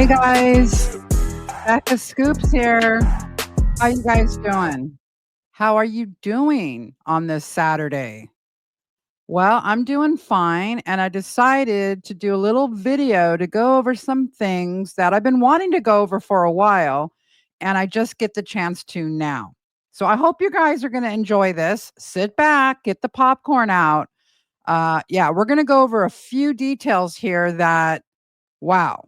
guys, Becca Scoops here. How you guys doing? How are you doing on this Saturday? Well, I'm doing fine, and I decided to do a little video to go over some things that I've been wanting to go over for a while, and I just get the chance to now. So I hope you guys are going to enjoy this. Sit back, get the popcorn out. Yeah, we're going to go over a few details here that, wow.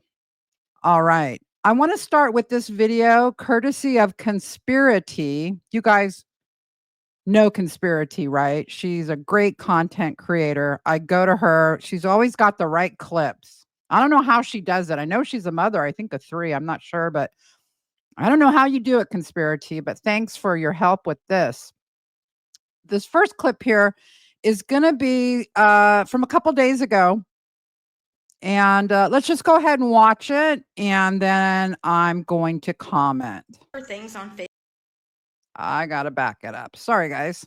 All right. I want to start with this video courtesy of Conspiracy. You guys know Conspiracy, right? She's a great content creator. I go to her. She's always got the right clips. I don't know how she does it. I know she's a mother, I think of 3. I'm not sure, but I don't know how you do it, Conspiracy, but thanks for your help with this. This first clip here is going to be from a couple days ago. And let's just go ahead and watch it, and then I'm going to comment. Things on Facebook. I gotta back it up. Sorry, guys.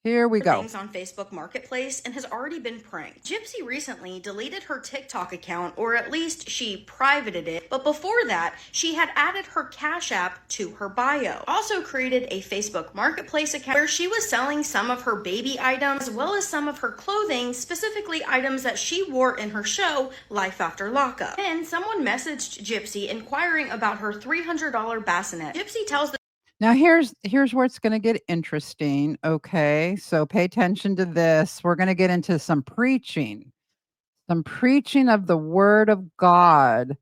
Here we go. Things on Facebook Marketplace and has already been pranked. Gypsy recently deleted her TikTok account, or at least she privated it, but before that, she had added her Cash App to her bio. Also created a Facebook Marketplace account where she was selling some of her baby items as well as some of her clothing, specifically items that she wore in her show, Life After Lockup. Then someone messaged Gypsy inquiring about her $300 bassinet. Gypsy tells the Now here's where it's going to get interesting. Okay, so pay attention to this. We're going to get into some preaching of the Word of God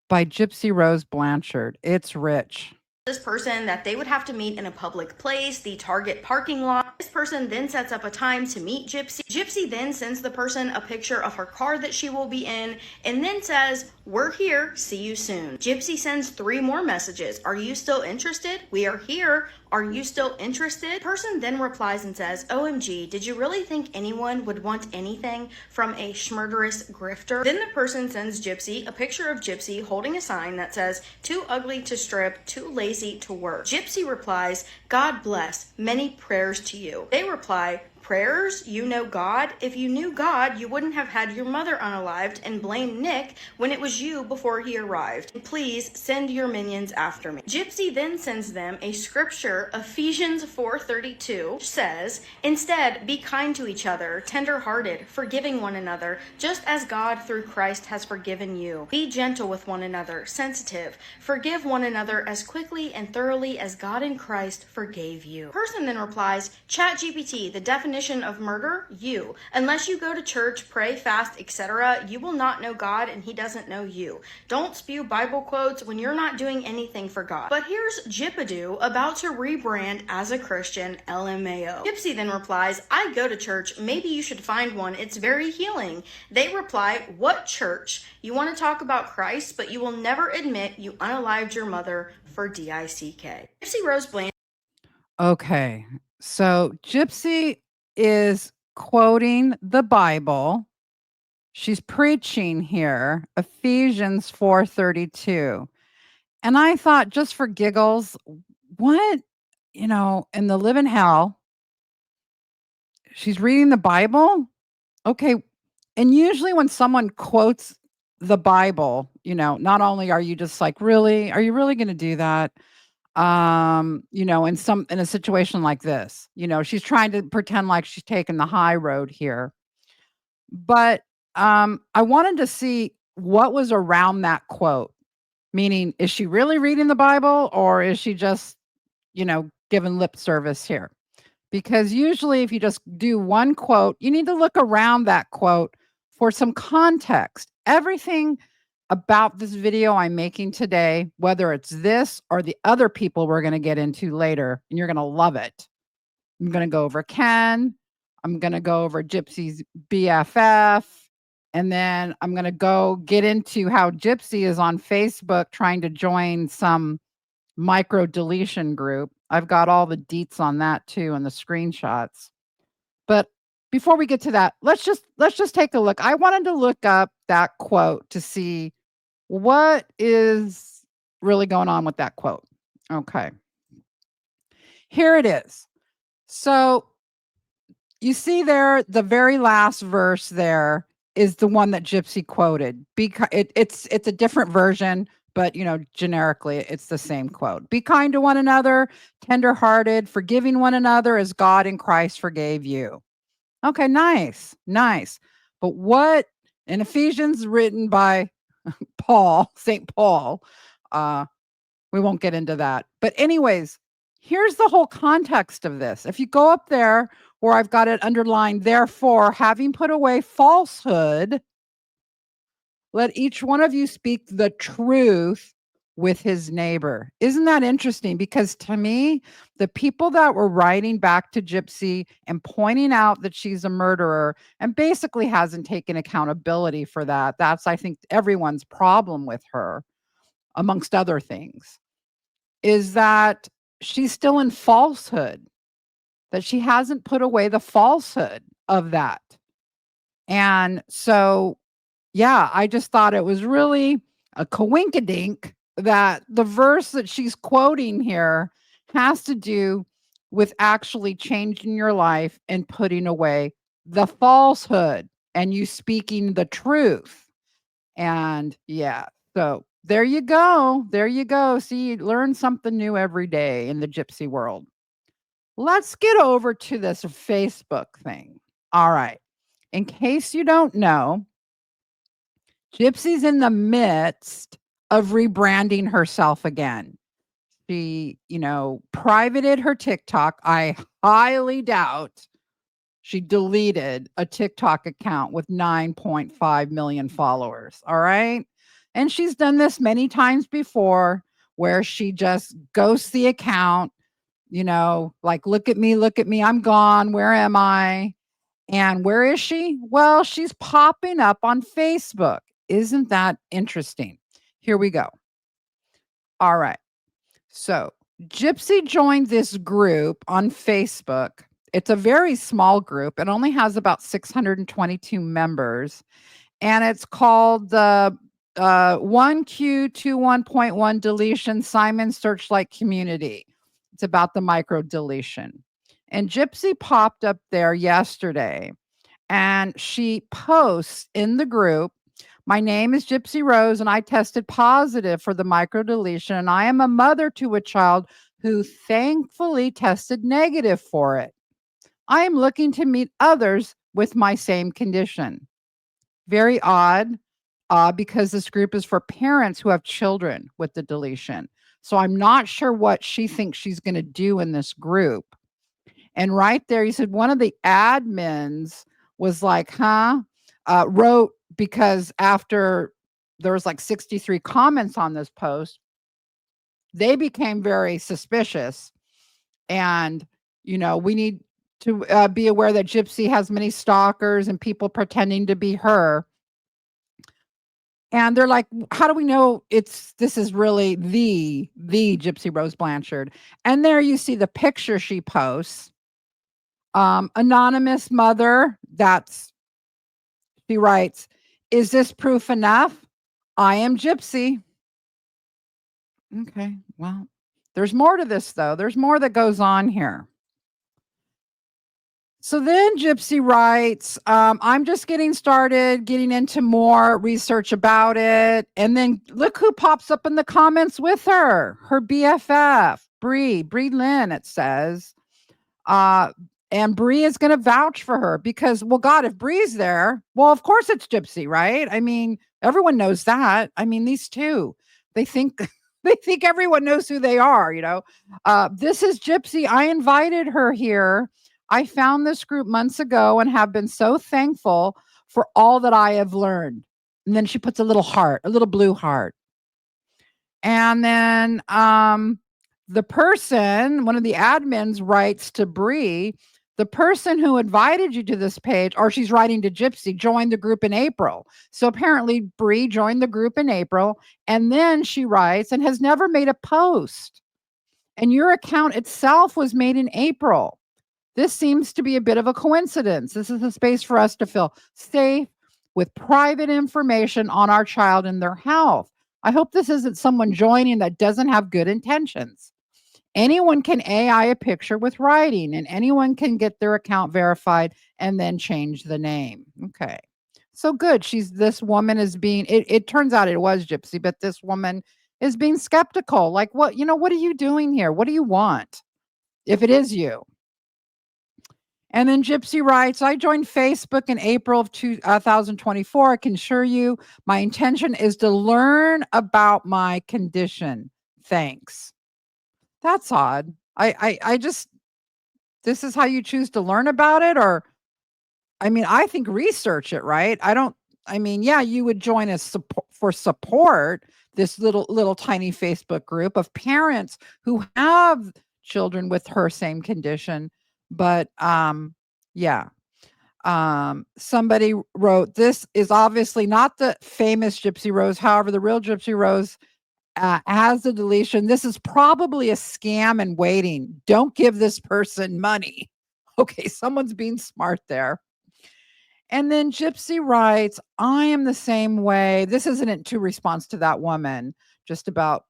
by Gypsy Rose Blanchard. It's rich. This person that they would have to meet in a public place, the Target parking lot. This person then sets up a time to meet Gypsy. Gypsy then sends the person a picture of her car that she will be in and then says, "We're here, see you soon." Gypsy sends 3 more messages. "Are you still interested? We are here. Are you still interested?" The person then replies and says, "OMG, did you really think anyone would want anything from a schmurderous grifter?" Then the person sends Gypsy a picture of Gypsy holding a sign that says, "Too ugly to strip, too lazy to work." Gypsy replies, "God bless, many prayers to you." They reply, "Prayers? You know God? If you knew God, you wouldn't have had your mother unalived and blame Nick when it was you before he arrived. Please send your minions after me." Gypsy then sends them a scripture, Ephesians 4:32, which says, "Instead, be kind to each other, tender-hearted, forgiving one another, just as God through Christ has forgiven you. Be gentle with one another, sensitive, forgive one another as quickly and thoroughly as God in Christ forgave you." The person then replies, "ChatGPT, the definition of murder, you. Unless you go to church, pray, fast, etc., you will not know God and he doesn't know you. Don't spew Bible quotes when you're not doing anything for God." But here's Gypadoo about to rebrand as a Christian, LMAO. Gypsy then replies, "I go to church. Maybe you should find one. It's very healing." They reply, "What church? You want to talk about Christ, but you will never admit you unalived your mother for DICK." Gypsy Rose Blanchard. Okay, so Gypsy is quoting the Bible. She's preaching here, Ephesians 4:32. And I thought, just for giggles, what, in the living hell, she's reading the Bible? Okay. And usually when someone quotes the Bible, not only are you just like, really? Are you really going to do that? In a situation like this, she's trying to pretend like she's taking the high road here. But I wanted to see what was around that quote. Meaning, is she really reading the Bible, or is she just, giving lip service here? Because usually if you just do one quote, you need to look around that quote for some context. Everything about this video I'm making today, whether it's this or the other people we're going to get into later, and you're going to love it. I'm going to go over Ken. I'm going to go over Gypsy's BFF. And then I'm going to go get into how Gypsy is on Facebook trying to join some micro deletion group. I've got all the deets on that too and the screenshots. But before we get to that, let's just take a look. I wanted to look up that quote to see what is really going on with that quote. Okay. Here it is. So you see there, the very last verse there is the one that Gypsy quoted. It's a different version, but generically it's the same quote. Be kind to one another, tender-hearted, forgiving one another as God in Christ forgave you. Okay, nice, nice. But what in Ephesians, written by Paul, St. Paul, we won't get into that. But anyways, here's the whole context of this. If you go up there where I've got it underlined, therefore, having put away falsehood, let each one of you speak the truth with his neighbor. Isn't that interesting? Because to me, the people that were writing back to Gypsy and pointing out that she's a murderer and basically hasn't taken accountability for that, that's, I think, everyone's problem with her, amongst other things, is that she's still in falsehood, that she hasn't put away the falsehood of that. And so, yeah, I just thought it was really a coinkydink that the verse that she's quoting here has to do with actually changing your life and putting away the falsehood and you speaking the truth. And yeah, so there you go. There you go. See, you learn something new every day in the Gypsy world. Let's get over to this Facebook thing. All right. In case you don't know, Gypsy's in the midst of rebranding herself again. She, privated her TikTok. I highly doubt she deleted a TikTok account with 9.5 million followers. All right. And she's done this many times before where she just ghosts the account, like, look at me, I'm gone. Where am I? And where is she? Well, she's popping up on Facebook. Isn't that interesting? Here we go. All right. So Gypsy joined this group on Facebook. It's a very small group. It only has about 622 members. And it's called the 1Q21.1 deletion Simon Searchlight Community. It's about the micro deletion. And Gypsy popped up there yesterday and she posts in the group, my name is Gypsy Rose and I tested positive for the microdeletion and I am a mother to a child who thankfully tested negative for it. I am looking to meet others with my same condition. Very odd, because this group is for parents who have children with the deletion. So I'm not sure what she thinks she's going to do in this group. And right there, he said one of the admins was like, wrote, because after there was like 63 comments on this post, they became very suspicious. And, we need to be aware that Gypsy has many stalkers and people pretending to be her. And they're like, how do we know this is really the Gypsy Rose Blanchard? And there you see the picture she posts. Anonymous mother, she writes, is this proof enough? I am Gypsy. Okay, well, there's more to this though. There's more that goes on here. So then Gypsy writes, I'm just getting started, getting into more research about it. And then look who pops up in the comments with her BFF, Bri Lynn, it says. And Bri is going to vouch for her because, well, God, if Bri's there, well, of course it's Gypsy, right? I mean, everyone knows that. I mean, these two, they think they think everyone knows who they are, This is Gypsy. I invited her here. I found this group months ago and have been so thankful for all that I have learned. And then she puts a little heart, a little blue heart. And then the person, one of the admins, writes to Bri, the person who invited you to this page, or she's writing to Gypsy, joined the group in April. So apparently Bri joined the group in April. And then she writes, and has never made a post. And your account itself was made in April. This seems to be a bit of a coincidence. This is a space for us to feel safe with private information on our child and their health. I hope this isn't someone joining that doesn't have good intentions. Anyone can AI a picture with writing, and anyone can get their account verified and then change the name. Okay. So good. This woman is being, it turns out it was Gypsy, but this woman is being skeptical. Like, what are you doing here? What do you want? If it is you. And then Gypsy writes, I joined Facebook in April of 2024. I can assure you my intention is to learn about my condition. Thanks. That's odd. I just, this is how you choose to learn about it? Or, I mean, I think research it, right? I mean, yeah, you would join a support, this little tiny Facebook group of parents who have children with her same condition. But, yeah. Somebody wrote, this is obviously not the famous Gypsy Rose. However, the real Gypsy Rose has the deletion. This is probably a scam and waiting. Don't give this person money. Okay, someone's being smart there. And then Gypsy writes, I am the same way. This isn't to response to that woman, just about,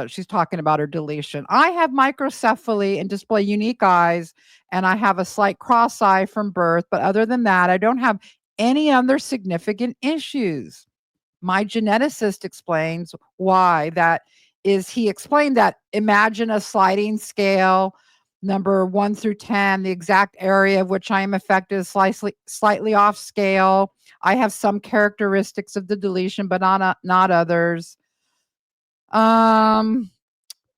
she's talking about her deletion. I have microcephaly and display unique eyes, and I have a slight cross eye from birth. But other than that, I don't have any other significant issues. My geneticist explains why that is. He explained that imagine a sliding scale, number 1 through 10, the exact area of which I am affected is slightly off scale. I have some characteristics of the deletion, but not others. Then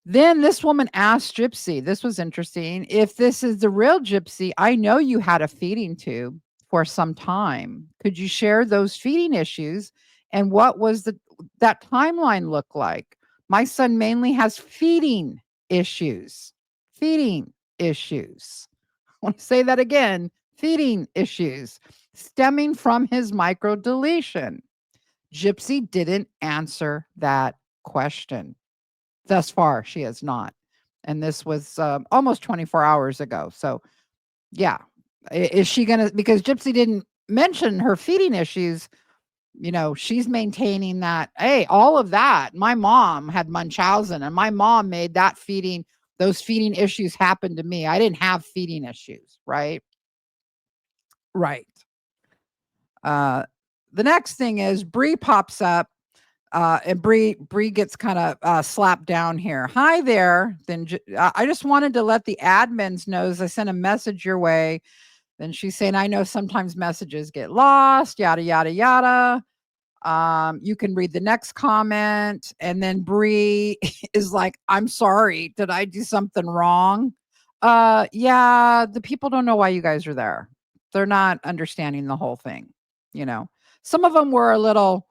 this woman asked Gypsy, this was interesting, if this is the real Gypsy, I know you had a feeding tube for some time. Could you share those feeding issues and what was that timeline look like? My son mainly has feeding issues. Feeding issues. I want to say that again. Feeding issues stemming from his microdeletion. Gypsy didn't answer that question. Thus far, she has not. And this was almost 24 hours ago. So, yeah. Is she going to, because Gypsy didn't mention her feeding issues, she's maintaining that, hey, all of that. My mom had Munchausen and my mom made those feeding issues happen to me. I didn't have feeding issues, right? Right. The next thing is Bri pops up. And Bri gets kind of slapped down here. Hi there. Then I just wanted to let the admins know I sent a message your way. Then she's saying, I know sometimes messages get lost, yada, yada, yada. You can read the next comment. And then Bri is like, I'm sorry. Did I do something wrong? Yeah, the people don't know why you guys are there. They're not understanding the whole thing. Some of them were a little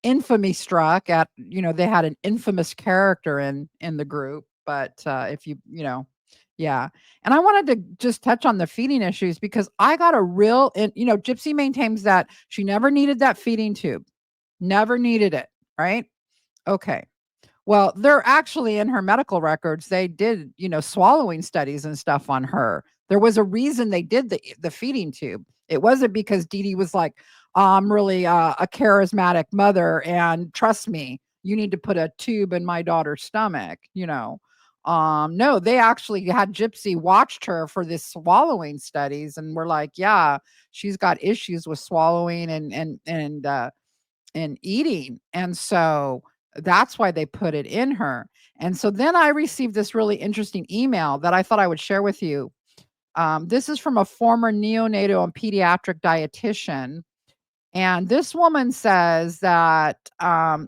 infamy struck at, they had an infamous character in the group. But if yeah. And I wanted to just touch on the feeding issues because I got a real, Gypsy maintains that she never needed that feeding tube. Never needed it, right? Okay. Well, they're actually in her medical records. They did, swallowing studies and stuff on her. There was a reason they did the feeding tube. It wasn't because Dee Dee was like, I'm really a charismatic mother, and trust me, you need to put a tube in my daughter's stomach. No, they actually had Gypsy watched her for this swallowing studies, and we're like, yeah, she's got issues with swallowing and eating. And so that's why they put it in her. And so then I received this really interesting email that I thought I would share with you. This is from a former neonatal and pediatric dietitian. And this woman says that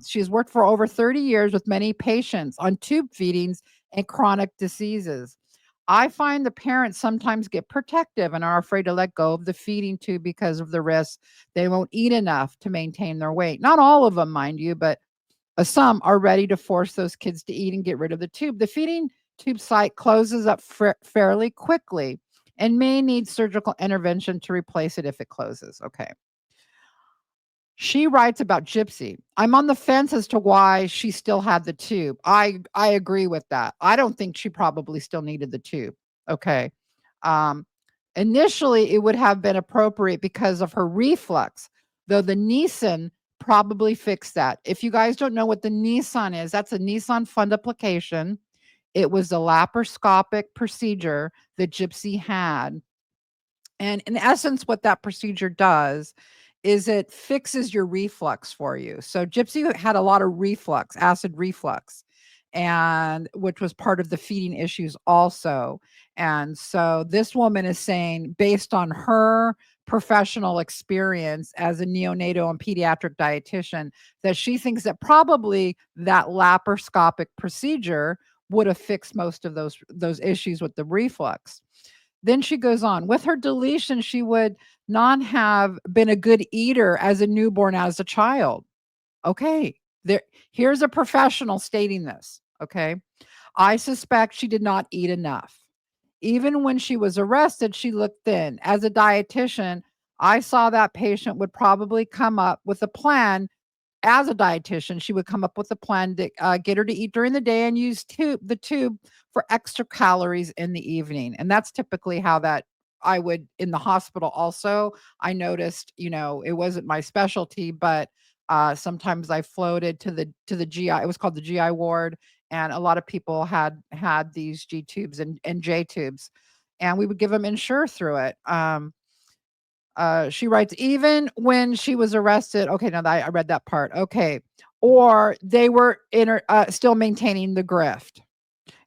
she's worked for over 30 years with many patients on tube feedings and chronic diseases. I find the parents sometimes get protective and are afraid to let go of the feeding tube because of the risk they won't eat enough to maintain their weight. Not all of them, mind you, but some are ready to force those kids to eat and get rid of the tube. The feeding tube site closes up fairly quickly and may need surgical intervention to replace it if it closes. Okay. She writes about Gypsy. I'm on the fence as to why she still had the tube. I agree with that. I don't think she probably still needed the tube. Okay. Um, Initially, it would have been appropriate because of her reflux, though the Nissan probably fixed that. If you guys don't know what the Nissan is, that's a Nissan fundoplication. It was a laparoscopic procedure that Gypsy had. And in essence, what that procedure does is it fixes your reflux for you. So Gypsy had a lot of reflux, acid reflux, and which was part of the feeding issues also. And so this woman is saying, based on her professional experience as a neonatal and pediatric dietitian, that she thinks that probably that laparoscopic procedure would have fixed most of those issues with the reflux. Then she goes on, with her deletion, she would not have been a good eater as a newborn, as a child. Okay, here's a professional stating this. Okay, I suspect she did not eat enough. Even when she was arrested, she looked thin. As a dietitian, I saw that patient would probably come up with a plan. As a dietitian, she would come up with a plan to get her to eat during the day and use the tube for extra calories in the evening. And that's typically how that I would in the hospital. Also, I noticed, it wasn't my specialty, but sometimes I floated to the GI. It was called the GI ward, and a lot of people had these G tubes and J tubes, and we would give them Ensure through it. She writes, even when she was arrested. Okay, now that I read that part. Okay. Or they were still maintaining the grift.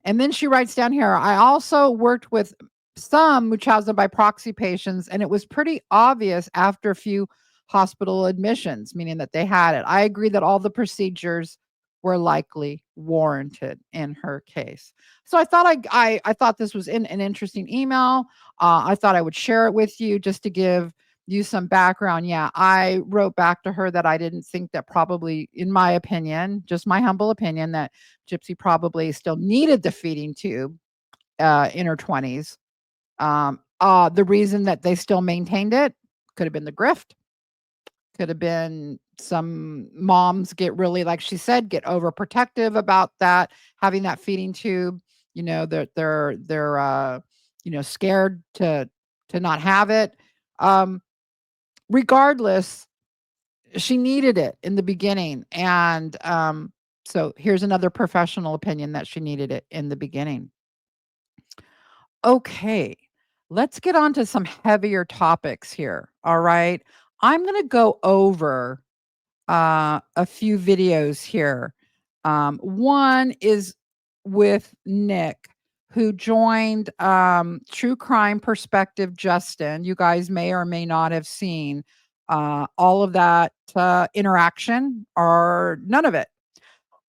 And then she writes down here, I also worked with some Munchausen by proxy patients, and it was pretty obvious after a few hospital admissions, meaning that they had it. I agree that all the procedures were likely warranted in her case. So I thought I thought this was an interesting email. I thought I would share it with you just to give you some background. Yeah, I wrote back to her that I didn't think that, probably, in my opinion, just my humble opinion, that Gypsy probably still needed the feeding tube in her 20s. The reason that they still maintained it could have been the grift. Could have been some moms get really, like she said, get overprotective about that, having that feeding tube. They're scared to not have it. Regardless, she needed it in the beginning, and so here's another professional opinion that she needed it in the beginning. Okay, let's get on to some heavier topics here. All right, I'm going to go over a few videos here. One is with Nick, who joined True Crime Perspective Justin. You guys may or may not have seen all of that interaction, or none of it.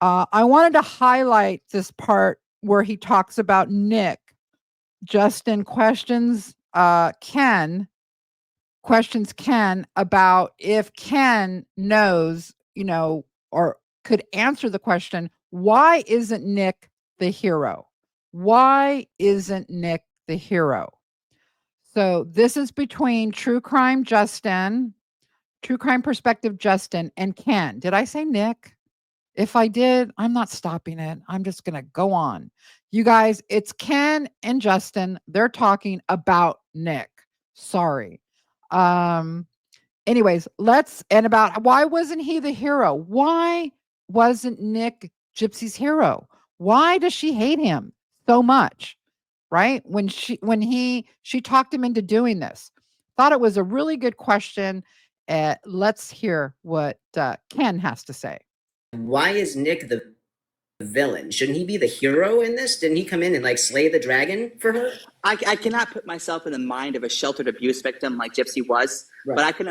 I wanted to highlight this part where he talks about Nick. Justin questions Ken about if Ken knows, or could answer the question, why isn't Nick the hero? Why isn't Nick the hero? So this is between True Crime Perspective Justin, and Ken. Did I say Nick? If I did, I'm not stopping it. I'm just going to go on. You guys, it's Ken and Justin. They're talking about Nick. Sorry. Anyways, and about why wasn't he the hero? Why wasn't Nick Gypsy's hero? Why does she hate him so much? Right? When she talked him into doing this. Thought it was a really good question. Let's hear what Ken has to say. Why is Nick the villain? Shouldn't he be the hero in this? Didn't he come in and like slay the dragon for her? I cannot put myself in the mind of a sheltered abuse victim like Gypsy was, right. But I can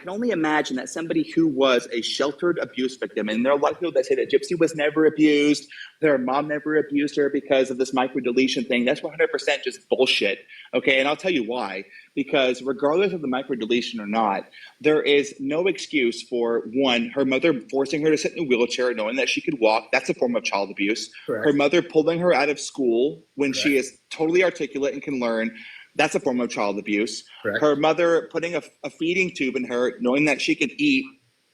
only imagine that somebody who was a sheltered abuse victim, and there are a lot of people that say that Gypsy was never abused, their mom never abused her because of this microdeletion thing. That's 100% just bullshit, okay? And I'll tell you why. Because regardless of the microdeletion or not, there is no excuse for, one, her mother forcing her to sit in a wheelchair knowing that she could walk. That's a form of child abuse. Correct. Her mother pulling her out of school when Correct. She is totally articulate and can learn. That's a form of child abuse. Correct. Her mother putting a feeding tube in her knowing that she could eat.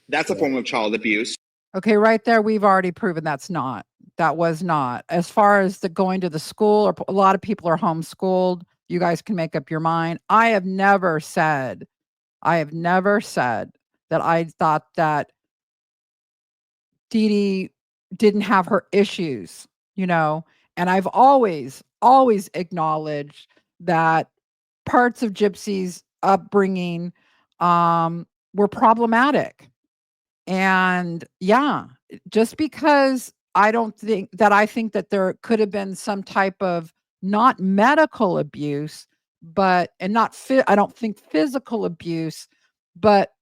That's a form of child abuse. Okay, right there, we've already proven that was not. As far as the going to the school, or a lot of people are homeschooled. You guys can make up your mind. I have never said that I thought that Dee Dee didn't have her issues, and I've always acknowledged that parts of Gypsy's upbringing were problematic. And yeah, just because I think that there could have been some type of not medical abuse, but and not I don't think physical abuse, but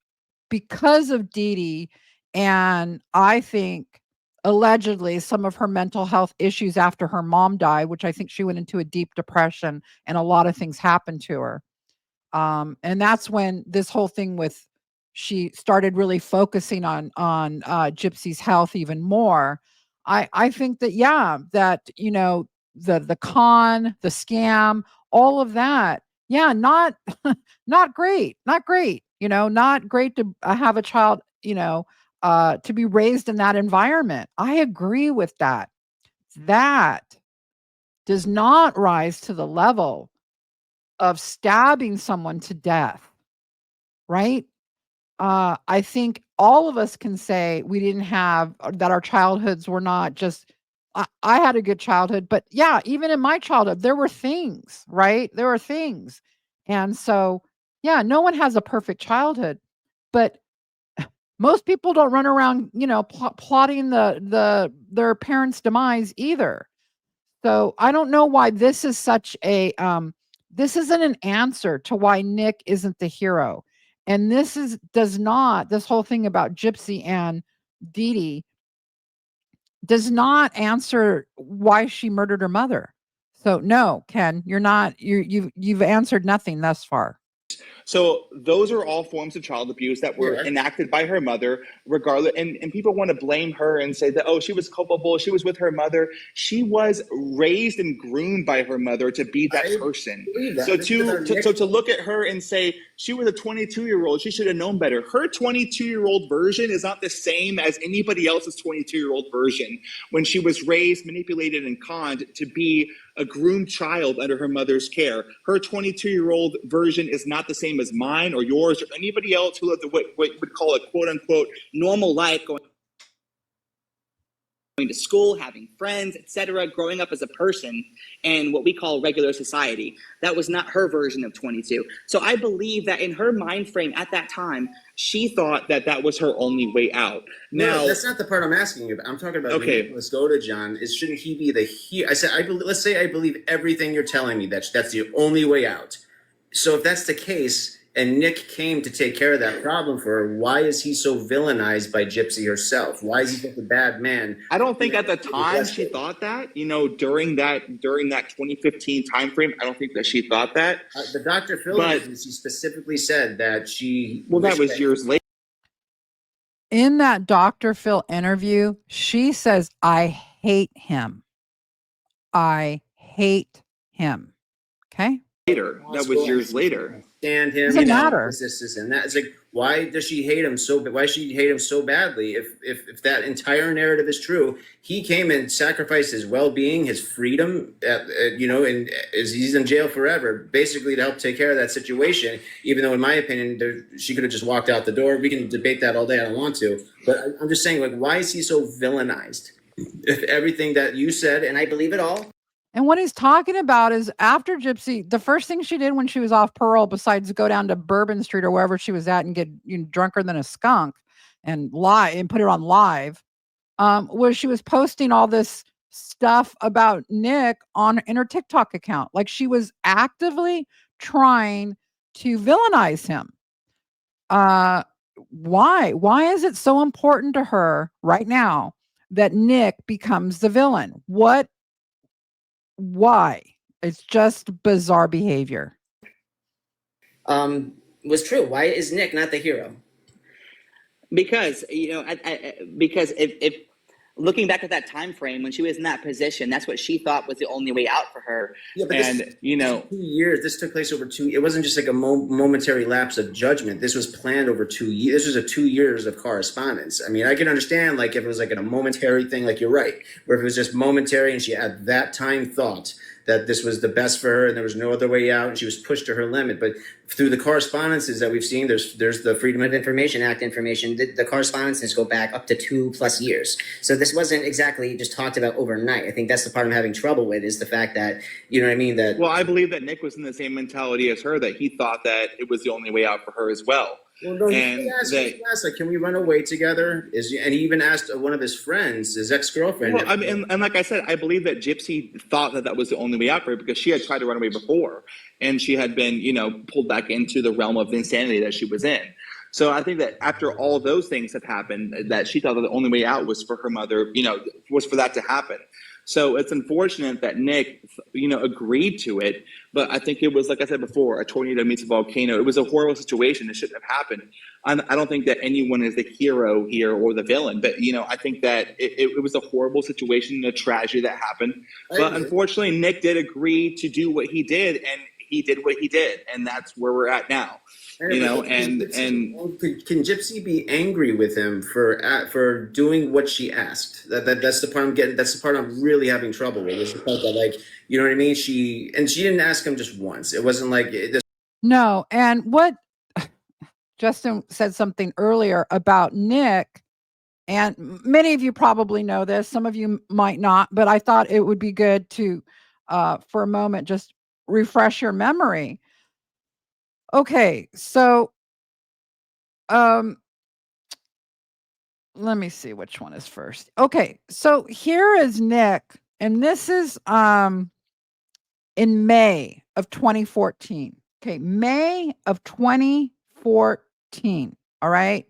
because of Dee Dee, and I think allegedly some of her mental health issues after her mom died, which I think she went into a deep depression and a lot of things happened to her. And that's when this whole thing with she started really focusing on Gypsy's health even more. I think that that the con, the scam, all of that, not not great, not great. Not great to have a child, to be raised in that environment. I agree with that. That does not rise to the level of stabbing someone to death, right? I think all of us can say we didn't have that. Our childhoods were not just. I had a good childhood, but yeah, even in my childhood, there were things, right? There were things, and so yeah, no one has a perfect childhood, but most people don't run around, plotting their parents' demise either. So I don't know why this is such a this isn't an answer to why Nick isn't the hero. And this whole thing about Gypsy and Dee Dee does not answer why she murdered her mother. So no, Ken, you've answered nothing thus far. So those are all forms of child abuse that were enacted by her mother, regardless. And people want to blame her and say that, oh, she was culpable. She was with her mother. She was raised and groomed by her mother to be that person. So to look at her and say she was a 22-year-old, she should have known better. Her 22-year-old version is not the same as anybody else's 22-year-old version when she was raised, manipulated, and conned to be a groomed child under her mother's care. Her 22-year-old version is not the same as mine or yours or anybody else who lived what would call a quote-unquote normal life, going to school, having friends, etc., growing up as a person in what we call regular society. That was not her version of 22. So I believe that in her mind frame at that time, she thought that that was her only way out. Now, no, that's not the part I'm asking you about. I'm talking about, okay, let's go to John. Shouldn't he be the hero? I said, let's say I believe everything you're telling me, that's the only way out. So if that's the case, and Nick came to take care of that problem for her, why is he so villainized by Gypsy herself? Why is he such a bad man? I don't think at the time she thought that. During that 2015 time frame, I don't think that she thought that. The Dr. Phil, she specifically said that she. Well, that was years later. In that Dr. Phil interview, she says, "I hate him. I hate him." Okay. Later, that was years later. Stand him. Doesn't matter. And that is like, why does she hate him so? Why does she hate him so badly? If that entire narrative is true, he came and sacrificed his well-being, his freedom, and he's in jail forever, basically to help take care of that situation. Even though, in my opinion, she could have just walked out the door. We can debate that all day. I don't want to, but I'm just saying, like, why is he so villainized? If everything that you said, and I believe it all. And what he's talking about is after Gypsy, the first thing she did when she was off parole, besides go down to Bourbon Street or wherever she was at and get drunker than a skunk and lie and put it on live, was she was posting all this stuff about Nick in her TikTok account. Like she was actively trying to villainize him. Why? Why is it so important to her right now that Nick becomes the villain? Why? It's just bizarre behavior. Was true. Why is Nick not the hero? Because because if looking back at that time frame when she was in that position, that's what she thought was the only way out for her. Yeah, but 2 years. This took place over 2. It wasn't just like a momentary lapse of judgment. This was planned over 2 years. This was a 2 years of correspondence. I mean, I can understand like if it was like a momentary thing, like you're right, or if it was just momentary and she at that time thought that this was the best for her and there was no other way out and she was pushed to her limit. But through the correspondences that we've seen, there's the Freedom of Information Act information. The correspondences go back up to 2+ years. So this wasn't exactly just talked about overnight. I think that's the part I'm having trouble with is the fact that, you know what I mean? Well, I believe that Nick was in the same mentality as her, that he thought that it was the only way out for her as well. Well, no, he did And ask. He did ask, like, can we run away together? And he even asked one of his friends, his ex-girlfriend. Well, I mean, and like I said, I believe that Gypsy thought that that was the only way out for her because she had tried to run away before, and she had been, pulled back into the realm of insanity that she was in. So I think that after all those things have happened, that she thought that the only way out was for her mother, was for that to happen. So it's unfortunate that Nick, agreed to it. But I think it was, like I said before, a tornado meets a volcano. It was a horrible situation. It shouldn't have happened. I don't think that anyone is the hero here or the villain. But, I think that it was a horrible situation, a tragedy that happened. But unfortunately, Nick did agree to do what he did, and he did what he did. And that's where we're at now. Can Gypsy be angry with him for doing what she asked? That's the part I'm getting. That's the part I'm really having trouble with. Is the part that, like, you know what I mean? She didn't ask him just once. It wasn't like this. No, and what Justin said something earlier about Nick, and many of you probably know this. Some of you might not, but I thought it would be good to, for a moment, just refresh your memory. Okay, so let me see which one is first. Okay, so here is Nick, and this is in May of 2014. Okay, May of 2014. All right.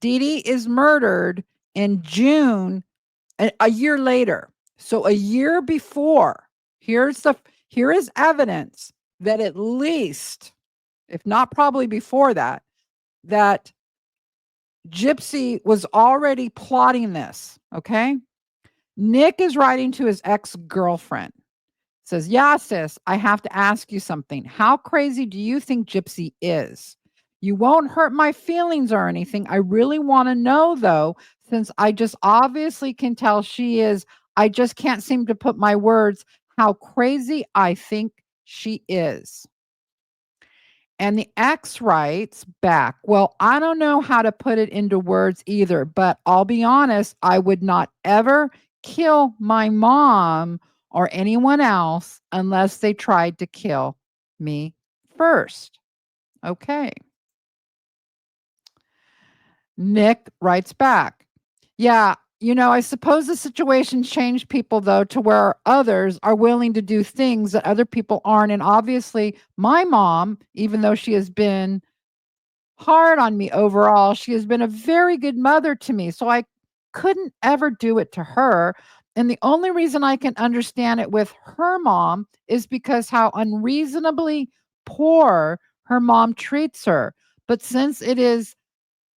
Dee Dee is murdered in June, a year later. So a year before, here is evidence that at least, if not probably before that Gypsy was already plotting this. Okay. Nick is writing to his ex-girlfriend. Says, yeah, sis, I have to ask you something. How crazy do you think Gypsy is? You won't hurt my feelings or anything. I really want to know, though, since I just obviously can tell she is. I just can't seem to put my words how crazy I think she is. And the ex writes back, well, I don't know how to put it into words either, but I'll be honest, I would not ever kill my mom or anyone else unless they tried to kill me first. Okay. Nick writes back, yeah, I suppose the situation's changed people, though, to where others are willing to do things that other people aren't. And obviously, my mom, even though she has been hard on me overall, she has been a very good mother to me. So I couldn't ever do it to her. And the only reason I can understand it with her mom is because how unreasonably poor her mom treats her. But since it is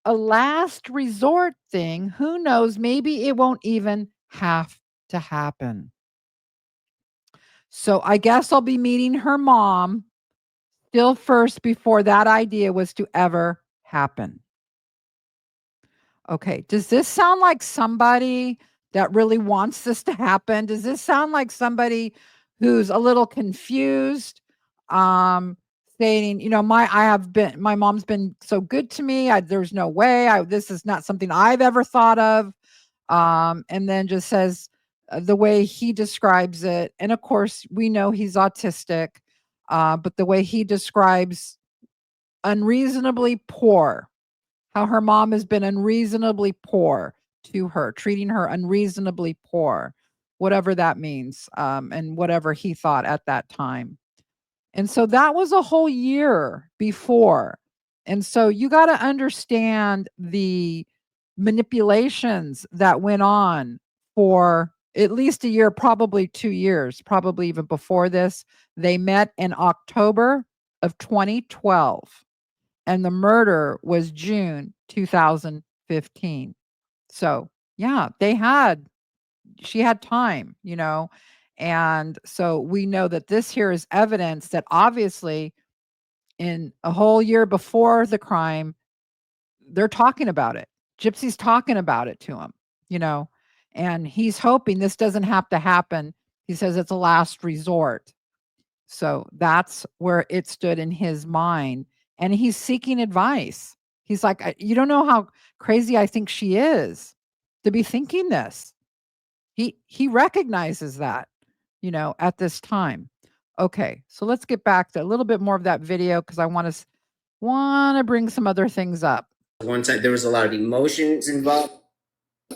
a last resort thing, who knows? Maybe it won't even have to happen. So I guess I'll be meeting her mom still first before that idea was to ever happen. Okay. Does this sound like somebody that really wants this to happen? Does this sound like somebody who's a little confused? Stating, my mom's been so good to me. There's no way this is not something I've ever thought of. And then just says the way he describes it. And of course, we know he's autistic, but the way he describes unreasonably poor, how her mom has been unreasonably poor to her, treating her unreasonably poor, whatever that means, and whatever he thought at that time. And so that was a whole year before. And so you got to understand the manipulations that went on for at least a year, probably 2 years, probably even before this. They met in October of 2012, and the murder was June 2015. So, yeah, she had time, and so we know that this here is evidence that obviously in a whole year before the crime, they're talking about it. Gypsy's talking about it to him, and he's hoping this doesn't have to happen. He says it's a last resort. So that's where it stood in his mind. And he's seeking advice. He's like, you don't know how crazy I think she is to be thinking this. He recognizes that, at this time. Okay, so let's get back to a little bit more of that video because I want to want to bring some other things up. One time there was a lot of emotions involved.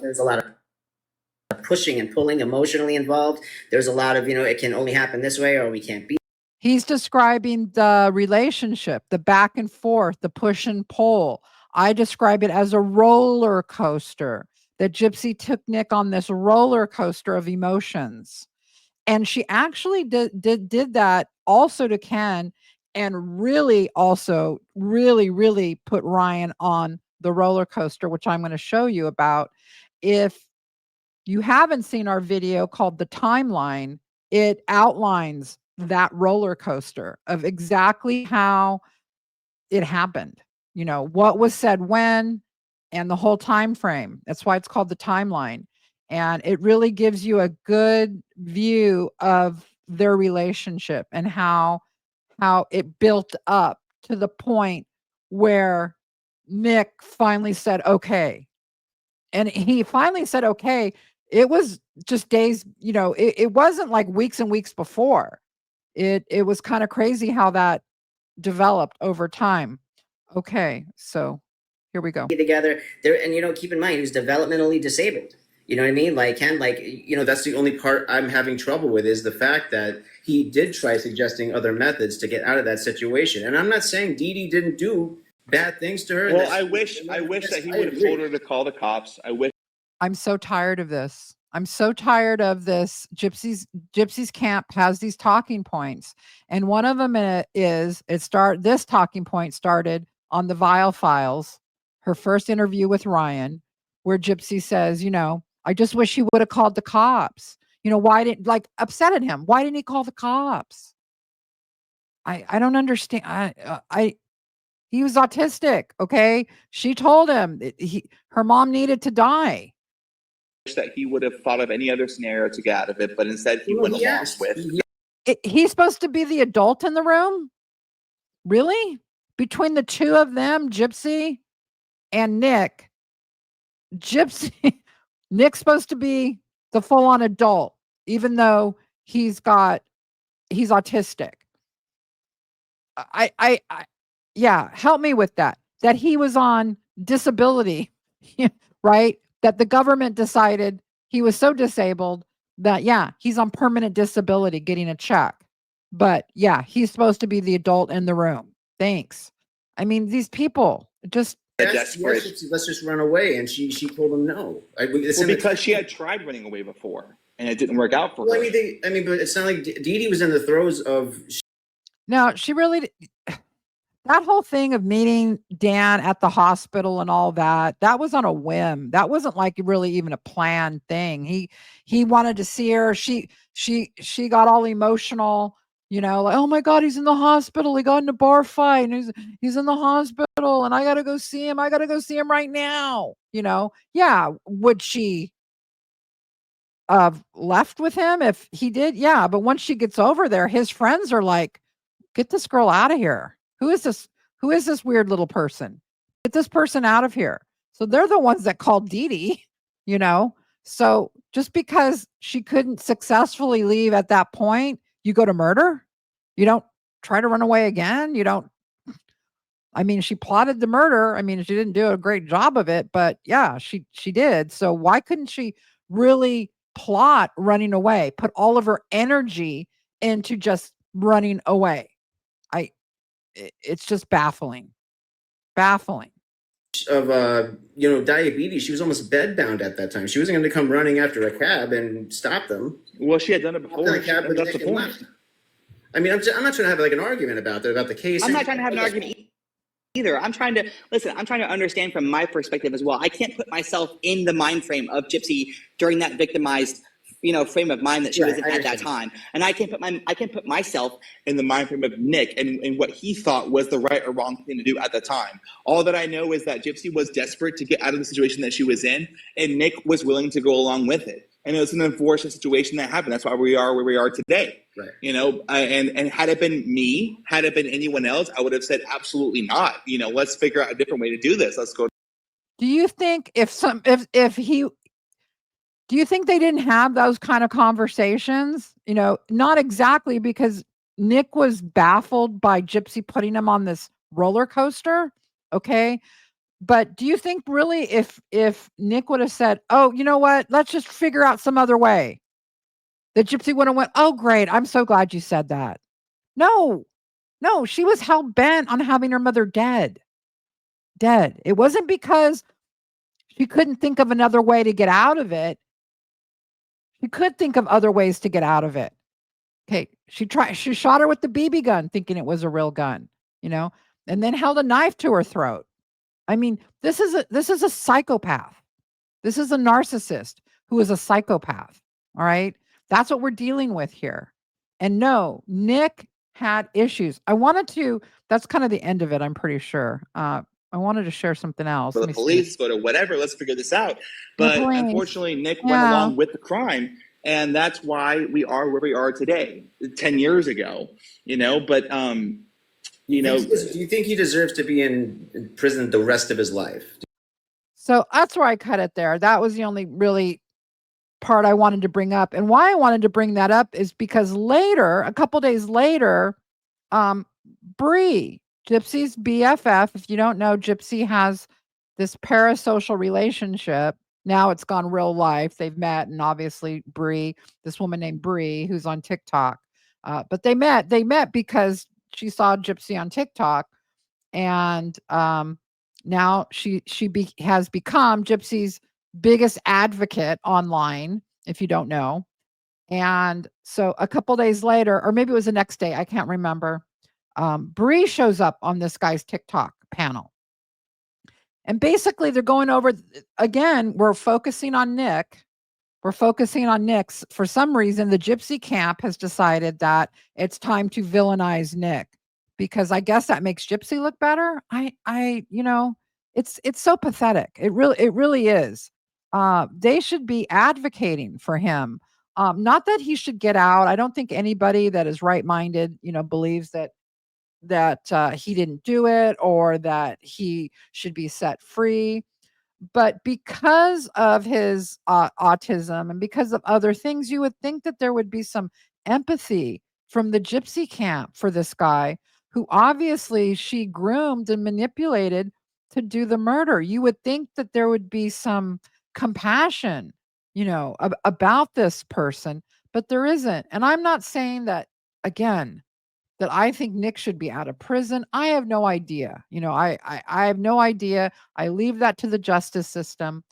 There's a lot of pushing and pulling emotionally involved. There's a lot of, it can only happen this way or we can't be. He's describing the relationship, the back and forth, the push and pull. I describe it as a roller coaster, that Gypsy took Nick on this roller coaster of emotions. And she actually did that also to Ken, and really also really put Ryan on the roller coaster, which I'm going to show you about. If you haven't seen our video called The Timeline, it outlines that roller coaster of exactly how it happened. What was said when, and the whole time frame. That's why it's called The Timeline. And it really gives you a good view of their relationship and how it built up to the point where Nick finally said okay. And he finally said okay. It was just days, it wasn't like weeks and weeks before. It was kind of crazy how that developed over time. Okay, so here we go. Together there, and keep in mind he was developmentally disabled. You know what I mean? Like Ken, that's the only part I'm having trouble with is the fact that he did try suggesting other methods to get out of that situation. And I'm not saying Dee Dee didn't do bad things to her. Well, I wish that he would have told her to call the cops. I'm so tired of this. I'm so tired of this. Gypsy's camp has these talking points, and one of them is this talking point started on the Vile Files, her first interview with Ryan, where Gypsy says, I just wish he would have called the cops. Why didn't, upset at him? Why didn't he call the cops? I don't understand. He was autistic. Okay. She told him her mom needed to die. That he would have thought of any other scenario to get out of it, but instead he went along with. He's supposed to be the adult in the room? Really? Between the two of them, Gypsy and Nick, Nick's supposed to be the full-on adult, even though he's autistic. Yeah, help me with that he was on disability, right? That the government decided he was so disabled that, he's on permanent disability getting a check. But he's supposed to be the adult in the room. Thanks. I mean, these people just... Yes, let's just run away. And she told him no. Because she had tried running away before and it didn't work out for her. But it's not like Dee Dee was in the throes of... No, she really... That whole thing of meeting Dan at the hospital and all that was on a whim. That wasn't like really even a planned thing. He wanted to see her. She got all emotional, like, oh my God, he's in the hospital. He got in a bar fight and he's in the hospital and I got to go see him. I got to go see him right now. Yeah. Would she have left with him if he did? Yeah. But once she gets over there, his friends are like, get this girl out of here. Who is this? Who is this weird little person? Get this person out of here. So they're the ones that called Dee Dee, So just because she couldn't successfully leave at that point, you go to murder? You don't try to run away again? You don't... she plotted the murder. She didn't do a great job of it, but she did. So why couldn't she really plot running away? Put all of her energy into just running away? It's just baffling. Of diabetes, she was almost bedbound at that time. She wasn't going to come running after a cab and stop them. Well, she had done it before. That's the point. I'm not trying to have an argument about the case. I'm not trying to have an argument either. I'm trying to understand from my perspective as well. I can't put myself in the mind frame of Gypsy during that victimized frame of mind that she was in at that time. And I can put myself in the mind frame of Nick and what he thought was the right or wrong thing to do at the time. All that I know is that Gypsy was desperate to get out of the situation that she was in, and Nick was willing to go along with it. And it was an unfortunate situation that happened. That's why we are where we are today. Right. And had it been me, had it been anyone else, I would have said absolutely not. Let's figure out a different way to do this. Let's go. Do you think do you think they didn't have those kind of conversations? Not exactly, because Nick was baffled by Gypsy putting him on this roller coaster. Okay. But do you think really if Nick would have said, "Oh, you know what? Let's just figure out some other way," the Gypsy would have went, "Oh, great. I'm so glad you said that." No, no, she was hell bent on having her mother dead. Dead. It wasn't because she couldn't think of another way to get out of it. She could think of other ways to get out of it. Okay. She shot her with the BB gun thinking it was a real gun, you know, and then held a knife to her throat. I mean, this is a psychopath. This is a narcissist who is a psychopath. All right. That's what we're dealing with here. And no, Nick had issues. That's kind of the end of it, I'm pretty sure. I wanted to share something else. But Let the me see. police, go to whatever, let's figure this out. The But police. unfortunately, Nick went Yeah. along with the crime. And that's why we are where we are today, 10 years ago, you know, but, you know. Do you think he deserves to be in prison the rest of his life? So that's where I cut it there. That was the only really part I wanted to bring up. And why I wanted to bring that up is because later, a couple days later, Bri, Gypsy's BFF, if you don't know, Gypsy has this parasocial relationship. Now it's gone real life. They've met, and obviously Bri, this woman named Bri, who's on TikTok. But they met because she saw Gypsy on TikTok, and now she has become Gypsy's biggest advocate online, if you don't know. And so a couple days later, or maybe it was the next day, I can't remember. Bri shows up on this guy's TikTok panel. And basically they're going over again, we're focusing on Nick. We're focusing on Nick's. For some reason, the Gypsy camp has decided that it's time to villainize Nick because I guess that makes Gypsy look better. It's so pathetic. It really is. They should be advocating for him. Not that he should get out. I don't think anybody that is right-minded, believes that he didn't do it or that he should be set free. But because of his autism and because of other things, you would think that there would be some empathy from the Gypsy camp for this guy who obviously she groomed and manipulated to do the murder. You would think that there would be some compassion, about this person, but there isn't. And I'm not saying that, again, that I think Nick should be out of prison. I have no idea. I have no idea. I leave that to the justice system.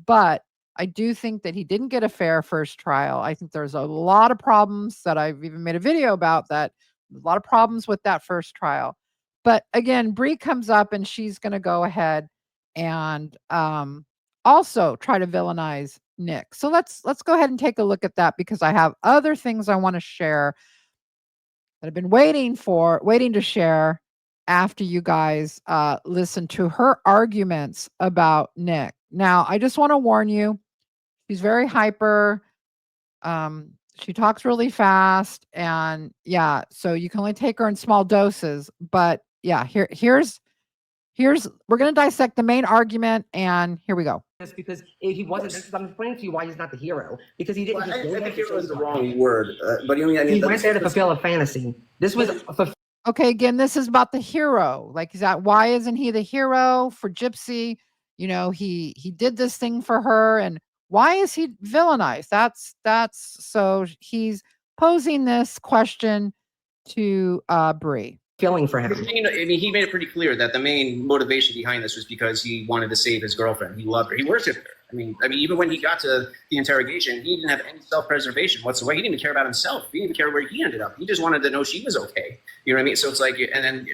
But I do think that he didn't get a fair first trial. I think there's a lot of problems that I've even made a video about that. A lot of problems with that first trial. But again, Bri comes up and she's going to go ahead and also try to villainize Nick. So let's go ahead and take a look at that because I have other things I want to share that I've been waiting to share after you guys listen to her arguments about Nick. Now, I just want to warn you, she's very hyper. She talks really fast, and yeah, so you can only take her in small doses. But yeah, here's we're gonna dissect the main argument, and here we go. Because if he wasn't, I'm explaining to you why he's not the hero. Because he didn't. Well, I think hero is the wrong word. But you mean, he went there to fulfill a fantasy. This was okay. Again, this is about the hero. Like, is that why isn't he the hero for Gypsy? He did this thing for her, and why is he villainized? That's so he's posing this question to Bri. Feeling for him. He made it pretty clear that the main motivation behind this was because he wanted to save his girlfriend. He loved her. He worshipped her. I mean, even when he got to the interrogation, he didn't have any self-preservation whatsoever. He didn't even care about himself. He didn't even care where he ended up. He just wanted to know she was okay. You know what I mean? So it's like, and then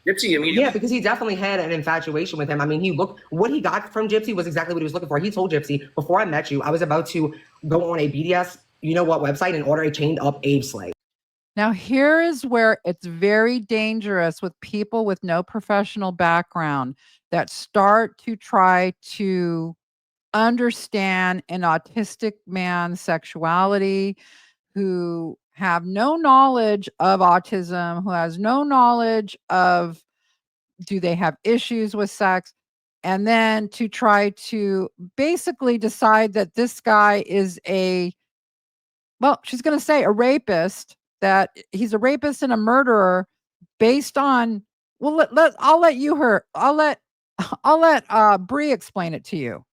Gypsy immediately. Yeah, because he definitely had an infatuation with him. I mean, what he got from Gypsy was exactly what he was looking for. He told Gypsy, before I met you, I was about to go on a BDS, website and order a chained up Abe slave. Now, here is where it's very dangerous with people with no professional background that start to try to understand an autistic man's sexuality, who have no knowledge of autism, who has no knowledge of do they have issues with sex, and then to try to basically decide that this guy is she's going to say a rapist, that he's a rapist and a murderer based on Well, I'll let you her. I'll let Bri explain it to you.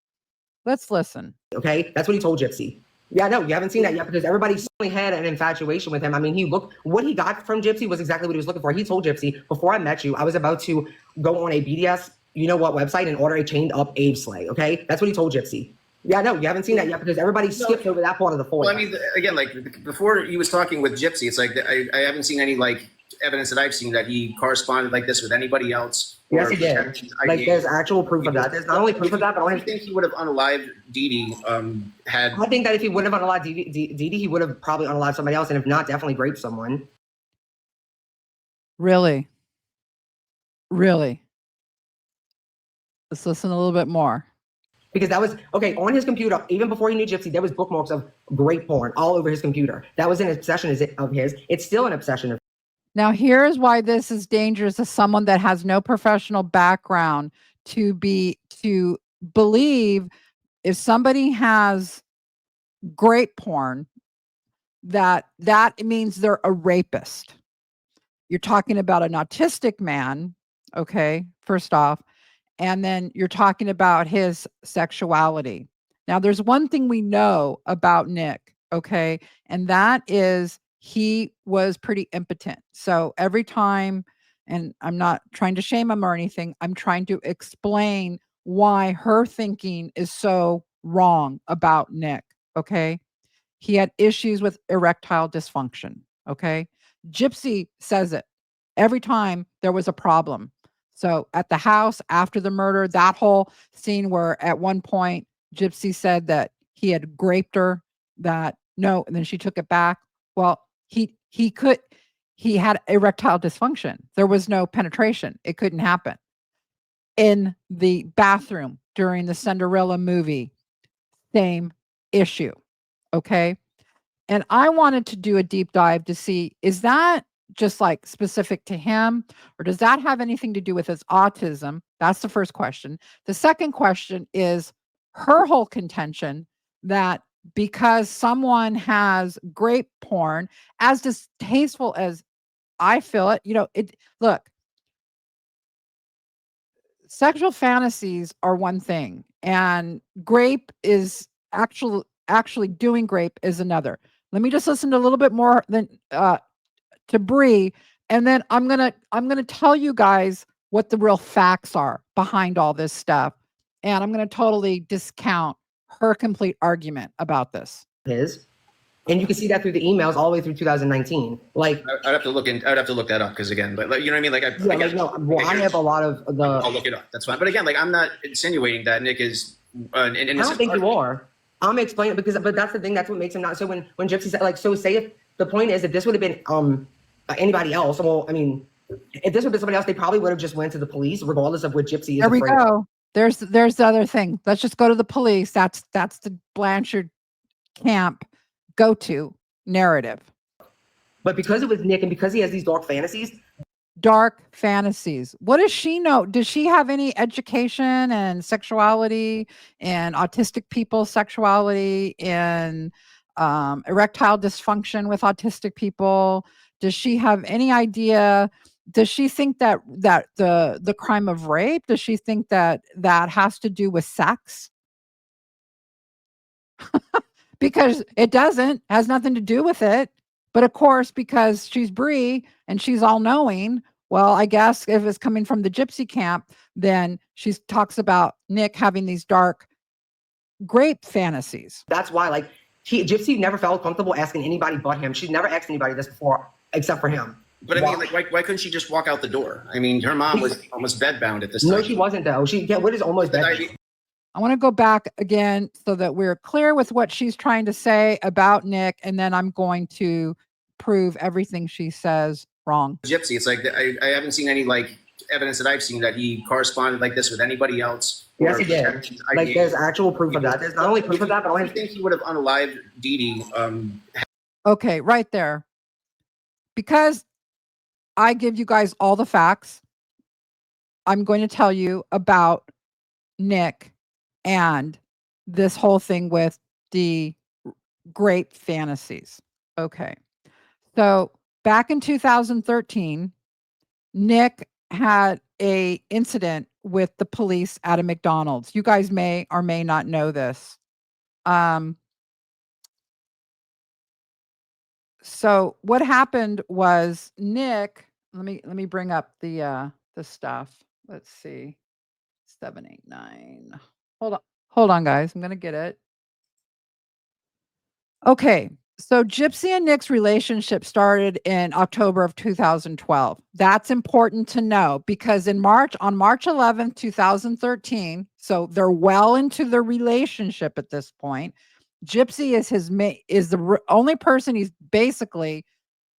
Let's listen. Okay, that's what he told Gypsy. Yeah, no, you haven't seen that yet because everybody certainly had an infatuation with him. I mean, what he got from Gypsy was exactly what he was looking for. He told Gypsy, before I met you, I was about to go on a BDS, you know what, website and order a chained up Abe sleigh. Okay, that's what he told Gypsy. Yeah, no, you haven't seen that yet because everybody skipped over that part of the FOIA. Well, I mean, again, like before he was talking with Gypsy, it's like I haven't seen any like evidence that I've seen that he corresponded like this with anybody else. Yes, he did. Like, there's actual proof of that. There's not only proof of that, but I think he would have unalived Dee Dee. I think that if he wouldn't have unalived Dee Dee, he would have probably unalived somebody else, and if not, definitely raped someone. Really? Really? Let's listen a little bit more. Because that was, okay, on his computer, even before he knew Gypsy, there was bookmarks of great porn all over his computer. That was an obsession of his. It's still an obsession of. Now, here's why this is dangerous as someone that has no professional background to believe if somebody has great porn, that means they're a rapist. You're talking about an autistic man, okay, first off, and then you're talking about his sexuality. Now, there's one thing we know about Nick, okay, and that is he was pretty impotent. So every time, and I'm not trying to shame him or anything, I'm trying to explain why her thinking is so wrong about Nick, okay? He had issues with erectile dysfunction, okay? Gypsy says it every time there was a problem. So at the house after the murder, that whole scene where at one point Gypsy said that he had raped her, that no, and then she took it back. Well, he had erectile dysfunction. There was no penetration. It couldn't happen. In the bathroom during the Cinderella movie, same issue. Okay. And I wanted to do a deep dive to see, is that just like specific to him, or does that have anything to do with his autism? That's the first question. The second question is her whole contention that because someone has great porn, as distasteful as I feel it, look, sexual fantasies are one thing, and grape is actually doing grape is another. Let me just listen to a little bit more than to Bri, and then I'm gonna tell you guys what the real facts are behind all this stuff, and I'm gonna totally discount her complete argument about this. And you can see that through the emails all the way through 2019. Like, I'd have to look that up because again, but you know what I mean. Like, I have a lot of the. I'll look it up. That's fine. But again, like I'm not insinuating that Nick is an innocent. I don't think you are. I'm explaining but that's the thing. That's what makes him not. So when Gypsy said, like, so say if the point is, if this would have been anybody else, well, I mean, if this would have been somebody else, they probably would have just went to the police, regardless of what Gypsy is. There we go. There's the other thing. Let's just go to the police. That's the Blanchard camp go-to narrative. But because it was Nick and because he has these dark fantasies. What does she know? Does she have any education in sexuality and autistic people's sexuality and erectile dysfunction with autistic people? Does she have any idea? Does she think that the crime of rape, does she think that has to do with sex? Because it doesn't, has nothing to do with it. But of course, because she's Bri and she's all knowing, well, I guess if it's coming from the Gypsy camp, then she talks about Nick having these dark grape fantasies. That's why, like, Gypsy never felt comfortable asking anybody but him. She's never asked anybody this before, except for him. But I mean, like, why couldn't she just walk out the door? I mean, her mom was almost bedbound at this time. No, she wasn't, though. What is almost bedbound? I want to go back again so that we're clear with what she's trying to say about Nick, and then I'm going to prove everything she says wrong. Gypsy, it's like I haven't seen any like evidence that I've seen that he corresponded like this with anybody else. Yes, he did. Like, there's actual proof of that. There's not only proof of that, but I think he would have unalived Dee Dee. Okay, right there. Because I give you guys all the facts, I'm going to tell you about Nick and this whole thing with the grape fantasies. Okay. So back in 2013, Nick had a incident with the police at a McDonald's. You guys may or may not know this. So what happened was Nick, let me bring up the stuff. Let's see. 789. Hold on, guys. I'm gonna get it. Okay. So Gypsy and Nick's relationship started in October of 2012. That's important to know because on March 11th, 2013, so they're well into their relationship at this point. Gypsy is the only person he's basically,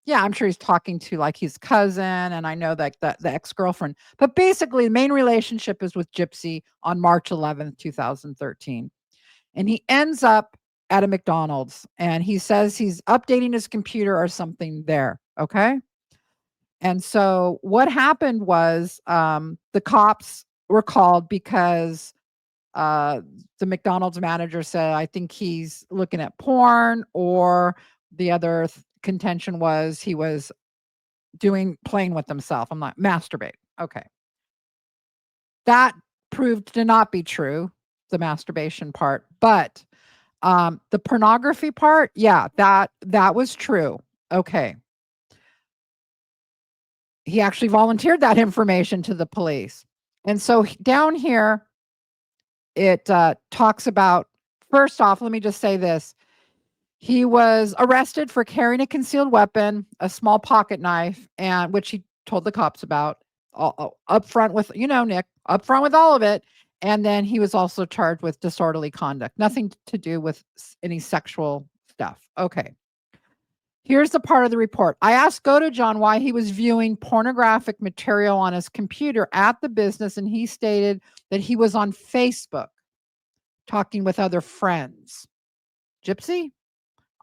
yeah, I'm sure he's talking to like his cousin, and I know that the ex-girlfriend, but basically the main relationship is with Gypsy on March 11th, 2013. And he ends up at a McDonald's and he says he's updating his computer or something there. Okay. And so what happened was the cops were called because the McDonald's manager said, I think he's looking at porn, or the other contention was he was playing with himself. I'm like, masturbate. Okay. That proved to not be true, the masturbation part, but the pornography part, yeah, that was true. Okay. He actually volunteered that information to the police. And so down here, it talks about, first off, let me just say this. He was arrested for carrying a concealed weapon, a small pocket knife, and which he told the cops about, up front with, Nick, up front with all of it. And then he was also charged with disorderly conduct, nothing to do with any sexual stuff. Okay. Here's the part of the report. I asked John why he was viewing pornographic material on his computer at the business, and he stated that he was on Facebook talking with other friends. Gypsy?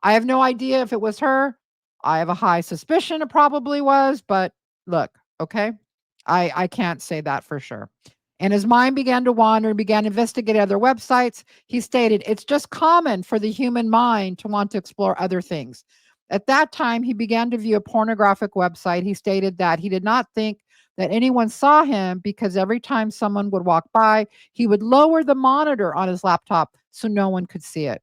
I have no idea if it was her. I have a high suspicion it probably was, but look, okay? I can't say that for sure. And his mind began to wander and began to investigate other websites. He stated, it's just common for the human mind to want to explore other things. At that time, he began to view a pornographic website. He stated that he did not think that anyone saw him because every time someone would walk by, he would lower the monitor on his laptop so no one could see it.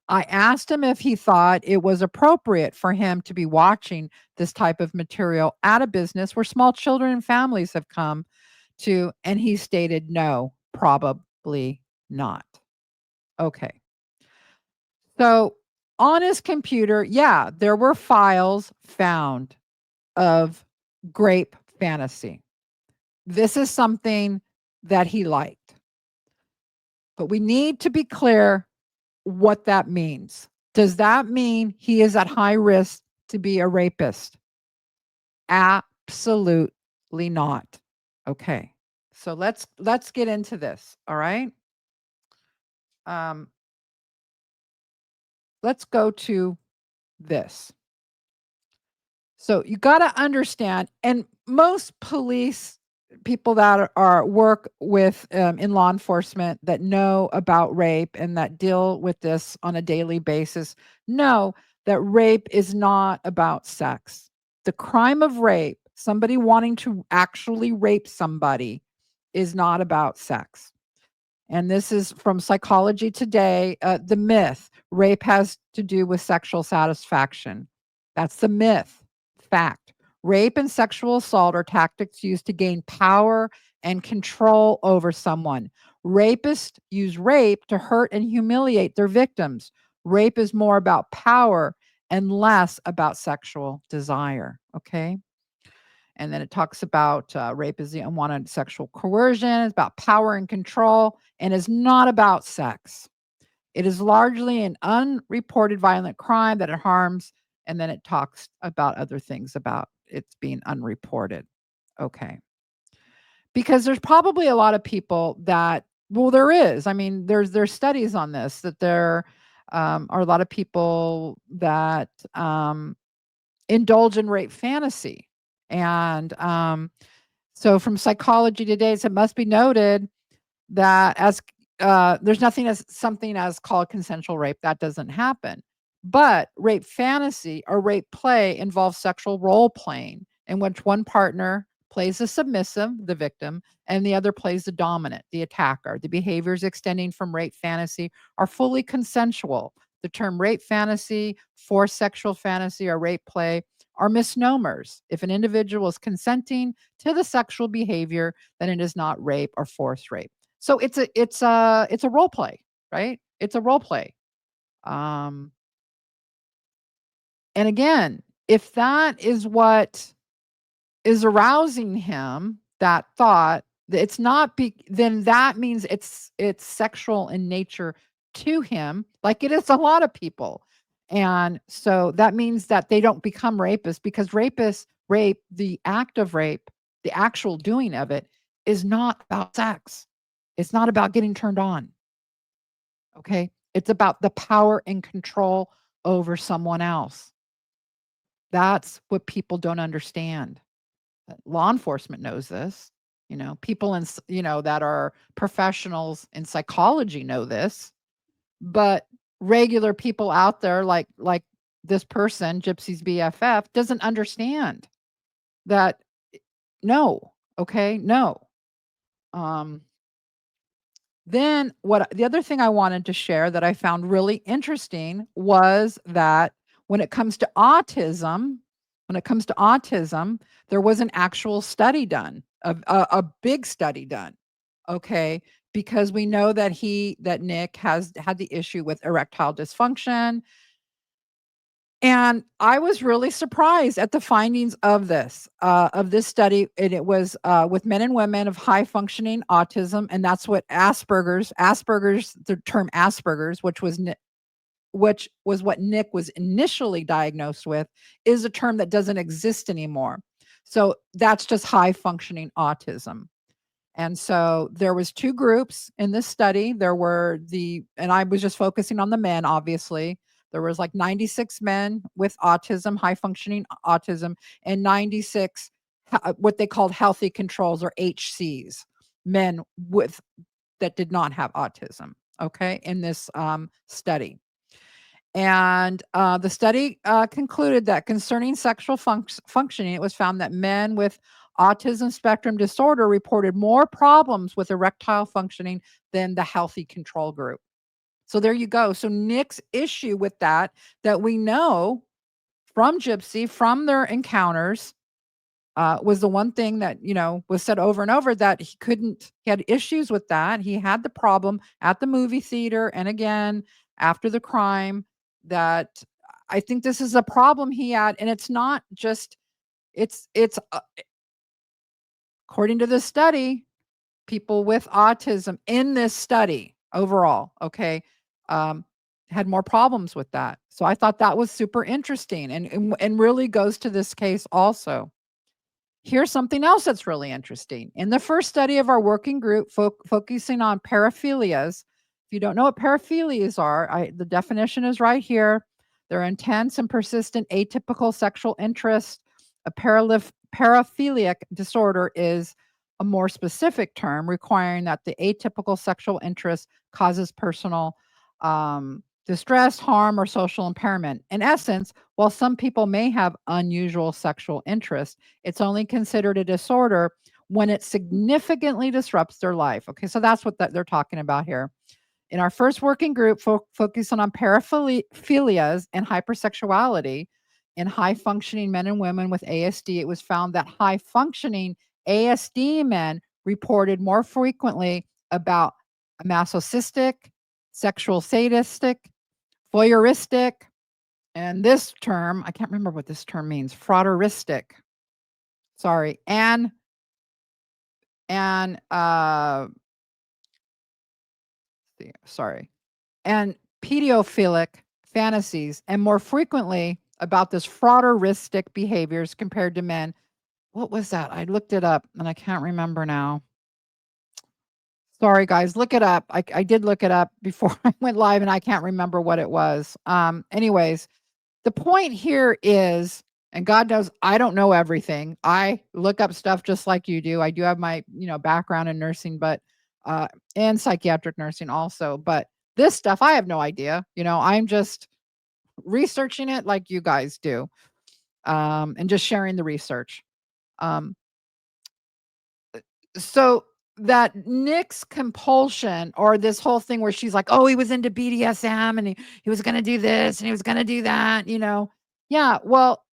I asked him if he thought it was appropriate for him to be watching this type of material at a business where small children and families have come to, and he stated no, probably not. Okay. So on his computer, yeah, there were files found of grape fantasy. This is something that he liked. But we need to be clear what that means. Does that mean he is at high risk to be a rapist? Absolutely not. Okay. So let's get into this, all right? Let's go to this. So you got to understand, and most police people that work with in law enforcement that know about rape and that deal with this on a daily basis know that rape is not about sex. The crime of rape, somebody wanting to actually rape somebody, is not about sex. And this is from Psychology Today. The myth, rape has to do with sexual satisfaction. That's the myth. Fact. Rape and sexual assault are tactics used to gain power and control over someone. Rapists use rape to hurt and humiliate their victims. Rape is more about power and less about sexual desire. Okay. And then it talks about rape is the unwanted sexual coercion. It's about power and control, and is not about sex. It is largely an unreported violent crime that it harms. And then it talks about other things about it's being unreported. Okay. Because there's probably a lot of people that, well, there is. I mean, there's studies on this, that there are a lot of people that indulge in rape fantasy. And so from Psychology Today, it must be noted that as there's something as called consensual rape. That doesn't happen. But rape fantasy or rape play involves sexual role playing in which one partner plays the submissive, the victim, and the other plays the dominant, the attacker. The behaviors extending from rape fantasy are fully consensual. The term rape fantasy, forced sexual fantasy, or rape play are misnomers. If an individual is consenting to the sexual behavior, then it is not rape or forced rape. So it's a role play, right? It's a role play. And again, if that is what is arousing him, that thought, it's not then that means it's sexual in nature to him, like it is a lot of people. And so that means that they don't become rapists, because rape, the act of rape, the actual doing of it is not about sex. It's not about getting turned on. Okay? It's about the power and control over someone else. That's what people don't understand. Law enforcement knows this. People that are professionals in psychology know this, but regular people out there, like this person, Gypsy's BFF, doesn't understand that. No, okay, no. Then the other thing I wanted to share that I found really interesting was that when it comes to autism, there was an actual study done, a big study done. Okay, because we know that Nick has had the issue with erectile dysfunction. And I was really surprised at the findings of this study, and it was with men and women of high functioning autism, and that's what Asperger's, the term Asperger's, which was what Nick was initially diagnosed with, is a term that doesn't exist anymore. So that's just high functioning autism. And so there was 2 groups in this study. There were and I was just focusing on the men, obviously. There was like 96 men with autism, high functioning autism, and 96 what they called healthy controls, or HCs, men that did not have autism, okay, in this study. And the study concluded that concerning sexual functioning, it was found that men with autism spectrum disorder reported more problems with erectile functioning than the healthy control group. So there you go. So Nick's issue with that we know from Gypsy, from their encounters, was the one thing that, was said over and over, that he had issues with that. He had the problem at the movie theater, and again, after the crime, that I think this is a problem he had. And it's not just, it's according to this study, people with autism in this study overall, okay, had more problems with that. So I thought that was super interesting, and really goes to this case also. Here's something else that's really interesting. In the first study of our working group focusing on paraphilias, if you don't know what paraphilias are, the definition is right here. They're intense and persistent atypical sexual interest. A paraphiliac disorder is a more specific term requiring that the atypical sexual interest causes personal distress, harm, or social impairment. In essence, while some people may have unusual sexual interest, it's only considered a disorder when it significantly disrupts their life. Okay, so that's what they're talking about here. In our first working group, focusing on paraphilias and hypersexuality in high-functioning men and women with ASD, it was found that high-functioning ASD men reported more frequently about masochistic, sexual sadistic, voyeuristic, and this term, I can't remember what this term means, frauderistic. Sorry, and pedophilic fantasies, and more frequently about this frauderistic behaviors compared to men. What was that? I looked it up and I can't remember now. Sorry, guys, look it up. I did look it up before I went live, and I can't remember what it was. Anyways, the point here is, and God knows I don't know everything. I look up stuff just like you do. I do have my, background in nursing, but and psychiatric nursing also. But this stuff, I have no idea. I'm just researching it like you guys do, and just sharing the research. So that Nick's compulsion, or this whole thing where she's like, oh, he was into BDSM and he was going to do this and he was going to do that, Yeah, well,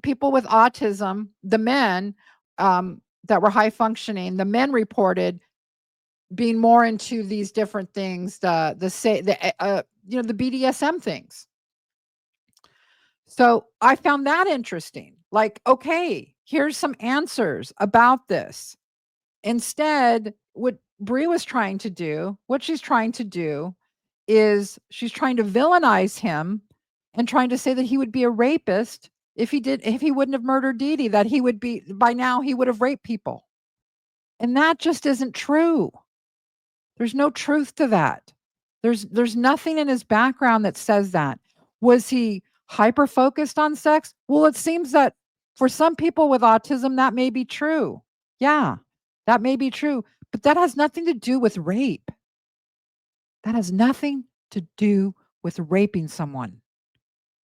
people with autism, the men that were high functioning, the men reported being more into these different things, the BDSM things. So I found that interesting. Like, okay, here's some answers about this. Instead, what Bri was trying to do, what she's trying to do is she's trying to villainize him and trying to say that he would be a rapist if he wouldn't have murdered Dee Dee, that he would be, by now he would have raped people. And that just isn't true. There's no truth to that. There's nothing in his background that says that. Was he hyper focused on sex? Well, it seems that for some people with autism, that may be true. Yeah, that may be true, but that has nothing to do with rape. That has nothing to do with raping someone.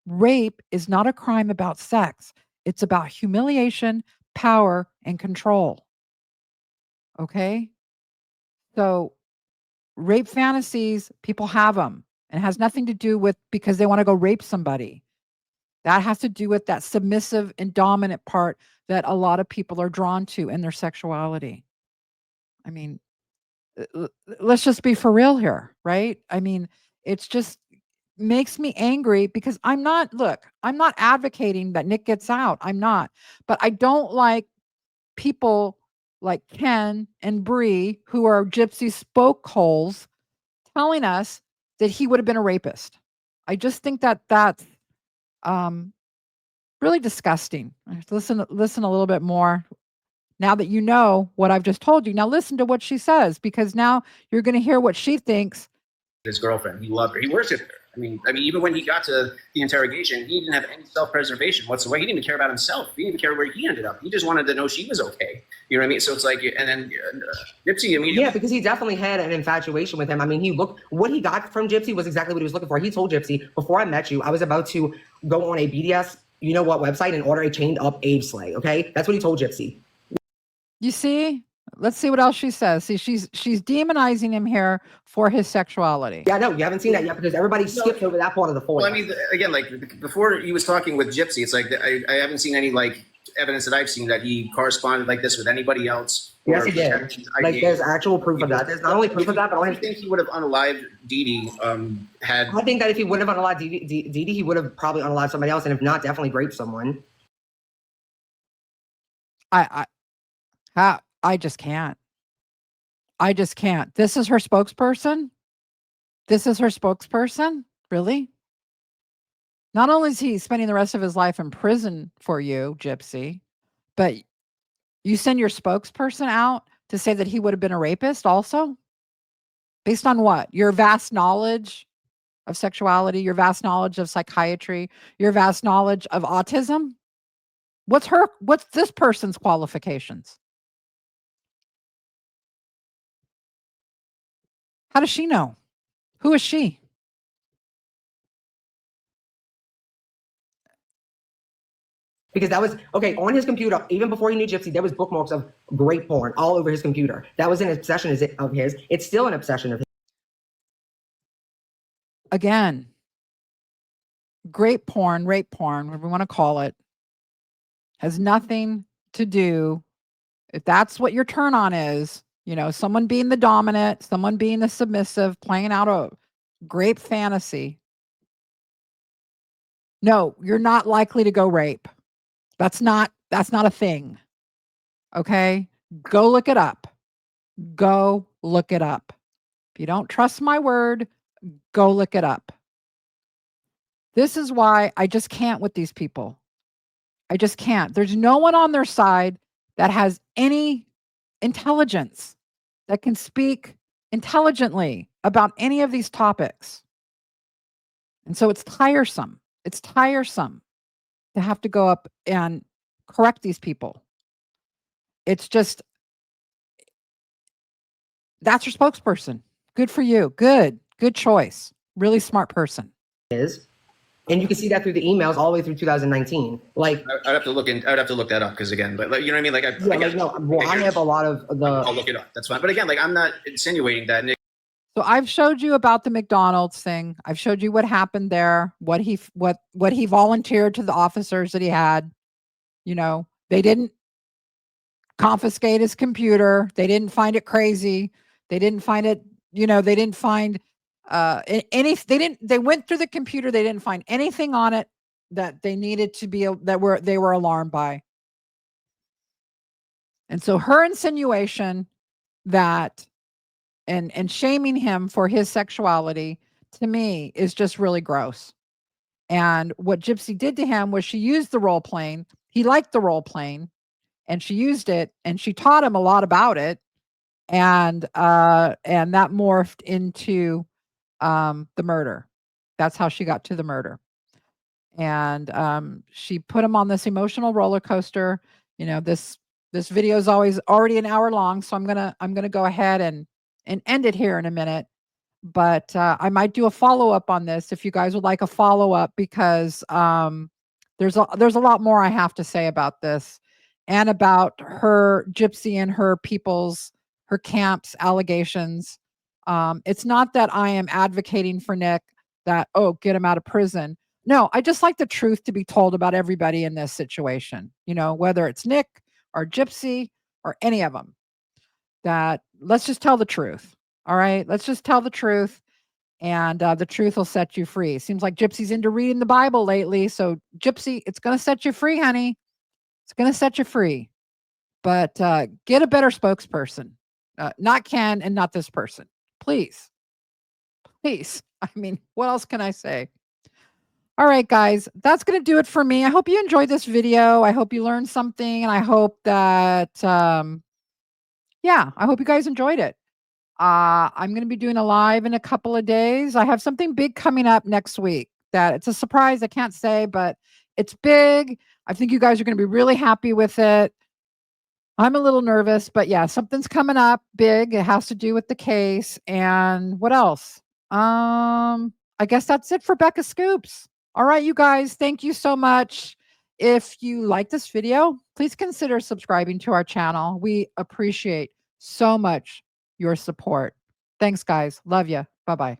Rape is not a crime about sex. It's about humiliation, power, and control. Okay? So rape fantasies, people have them. And it has nothing to do with because they want to go rape somebody. That has to do with that submissive and dominant part that a lot of people are drawn to in their sexuality. I mean, let's just be for real here, right? I mean, it's just makes me angry because I'm not advocating that Nick gets out. I'm not. But I don't like people like Ken and Bri, who are Gypsy spoke holes, telling us that he would have been a rapist. I just think that that's really disgusting. Listen a little bit more. Now that you know what I've just told you, now listen to what she says, because now you're going to hear what she thinks. His girlfriend, he loved her. He worshipped her. I mean, even when he got to the interrogation, he didn't have any self-preservation whatsoever. He didn't even care about himself. He didn't even care where he ended up. He just wanted to know she was okay. You know what I mean? So it's like, and then Gypsy, yeah, because he definitely had an infatuation with him. I mean, what he got from Gypsy was exactly what he was looking for. He told Gypsy, before I met you, I was about to go on a BDS, you know what, website and order a chained up Abe sleigh. Okay, that's what he told Gypsy. You see? Let's see what else she says. See, she's demonizing him here for his sexuality. Yeah, no, you haven't seen that yet because everybody skipped over that part of the foil. Well, I mean, again, like before he was talking with Gypsy, it's like I haven't seen any like evidence that I've seen that he corresponded like this with anybody else. Yes, he did. Like, there's actual proof of that. There's not only proof of that, but I think he would have unalived Dee Dee. I think that if he wouldn't have unalived Dee Dee, he would have probably unalived somebody else, and if not, definitely raped someone. I just can't. I just can't. This is her spokesperson? This is her spokesperson? Really? Not only is he spending the rest of his life in prison for you, Gypsy, but you send your spokesperson out to say that he would have been a rapist also? Based on what? Your vast knowledge of sexuality, your vast knowledge of psychiatry, your vast knowledge of autism? What's this person's qualifications? How does she know? Who is she? Because that was, okay, on his computer, even before he knew Gypsy, there was bookmarks of great porn all over his computer. That was an obsession of his. It's still an obsession of his. Again, great porn, rape porn, whatever we want to call it, has nothing to do, if that's what your turn on is, someone being the dominant, someone being the submissive, playing out a great fantasy. No, you're not likely to go rape. That's not a thing. Okay? Go look it up. Go look it up. If you don't trust my word, go look it up. This is why I just can't with these people. I just can't. There's no one on their side that has any intelligence, that can speak intelligently about any of these topics. And so it's tiresome. It's tiresome to have to go up and correct these people. It's just, that's your spokesperson. Good for you. Good choice. Really smart person. And you can see that through the emails all the way through 2019. Like, I'd have to look that up because again, but like, you know what I mean? Like, I have a lot of I'll look it up. That's fine. But again, like, I'm not insinuating that Nick. So I've showed you about the McDonald's thing. I've showed you what happened there, what he volunteered to the officers that he had. You know, they didn't confiscate his computer. They didn't find it crazy. They didn't find it, they didn't find they went through the computer. They didn't find anything on it that they needed to be, they were alarmed by. And so her insinuation that, and shaming him for his sexuality, to me, is just really gross. And what Gypsy did to him was she used the role playing. He liked the role playing, and she used it, and she taught him a lot about it. And that morphed into the murder. That's how she got to the murder. And she put him on this emotional roller coaster. This video is already an hour long, so I'm gonna go ahead and end it here in a minute. But I might do a follow-up on this if you guys would like a follow-up, because there's a lot more I have to say about this, and about her, Gypsy, and her camp's allegations. It's not that I am advocating for Nick that, get him out of prison. No, I just like the truth to be told about everybody in this situation, whether it's Nick or Gypsy or any of them. That let's just tell the truth. All right, let's just tell the truth, and the truth will set you free. Seems like Gypsy's into reading the Bible lately. So Gypsy, it's going to set you free, honey. It's going to set you free. But get a better spokesperson. Not Ken and not this person. Please. Please. I mean, what else can I say? All right, guys, that's going to do it for me. I hope you enjoyed this video. I hope you learned something, and I hope that, I hope you guys enjoyed it. I'm going to be doing a live in a couple of days. I have something big coming up next week that it's a surprise. I can't say, but it's big. I think you guys are going to be really happy with it. I'm a little nervous, but yeah, something's coming up big. It has to do with the case. And what else? I guess that's it for Becca Scoops. All right, you guys, thank you so much. If you like this video, please consider subscribing to our channel. We appreciate so much your support. Thanks, guys. Love you. Bye-bye.